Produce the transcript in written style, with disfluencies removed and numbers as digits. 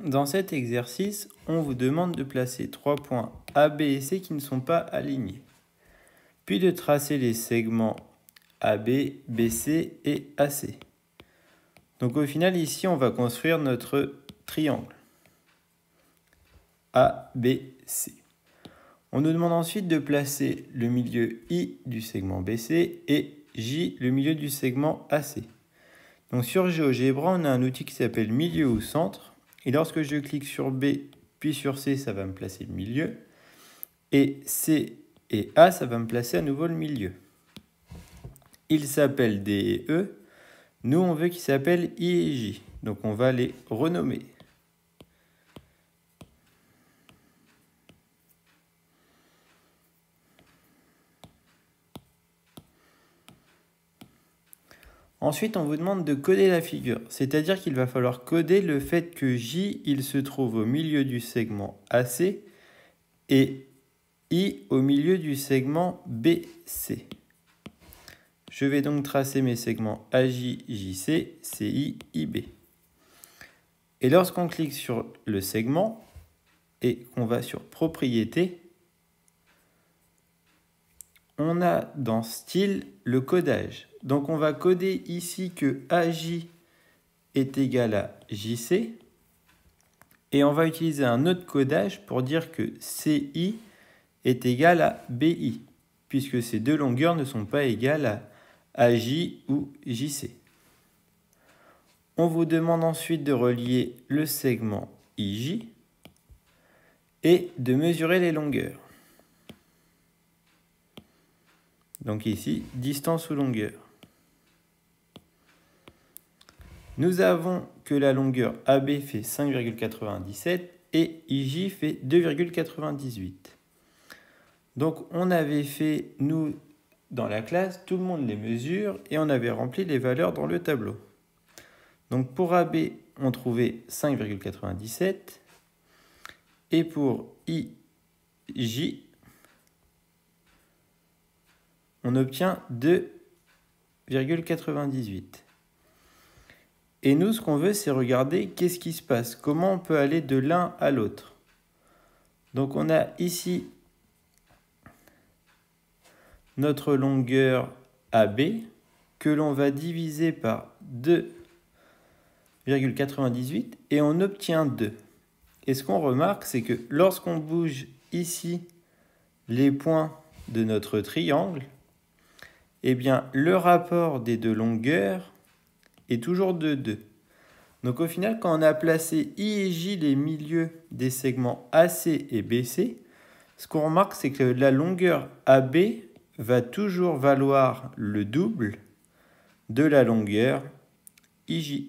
Dans cet exercice, on vous demande de placer 3 points A, B et C qui ne sont pas alignés, puis de tracer les segments AB, BC et AC. Donc au final, ici, on va construire notre triangle ABC. On nous demande ensuite de placer le milieu I du segment BC et J, le milieu du segment AC. Donc sur GeoGebra, on a un outil qui s'appelle milieu ou centre. Et lorsque je clique sur B puis sur C, ça va me placer le milieu. Et C et A, ça va me placer à nouveau le milieu. Ils s'appellent D et E. Nous, on veut qu'ils s'appellent I et J. Donc on va les renommer. Ensuite, on vous demande de coder la figure, c'est-à-dire qu'il va falloir coder le fait que J, il se trouve au milieu du segment AC et I au milieu du segment BC. Je vais donc tracer mes segments AJ, JC, CI, IB. Et lorsqu'on clique sur le segment et qu'on va sur Propriétés, on a dans Style le codage. Donc on va coder ici que AJ est égal à JC. Et on va utiliser un autre codage pour dire que CI est égal à BI, puisque ces deux longueurs ne sont pas égales à AJ ou JC. On vous demande ensuite de relier le segment IJ et de mesurer les longueurs. Donc ici, distance ou longueur. Nous avons que la longueur AB fait 5,97 et IJ fait 2,98. Donc on avait fait, nous, dans la classe, tout le monde les mesure et on avait rempli les valeurs dans le tableau. Donc pour AB, on trouvait 5,97 et pour IJ, on obtient 2,98. Et nous, ce qu'on veut, c'est regarder qu'est-ce qui se passe, comment on peut aller de l'un à l'autre. Donc on a ici notre longueur AB que l'on va diviser par 2,98 et on obtient 2. Et ce qu'on remarque, c'est que lorsqu'on bouge ici les points de notre triangle, eh bien, le rapport des deux longueurs est toujours de 2. Donc au final, quand on a placé I et J les milieux des segments AC et BC, ce qu'on remarque, c'est que la longueur AB va toujours valoir le double de la longueur IJ.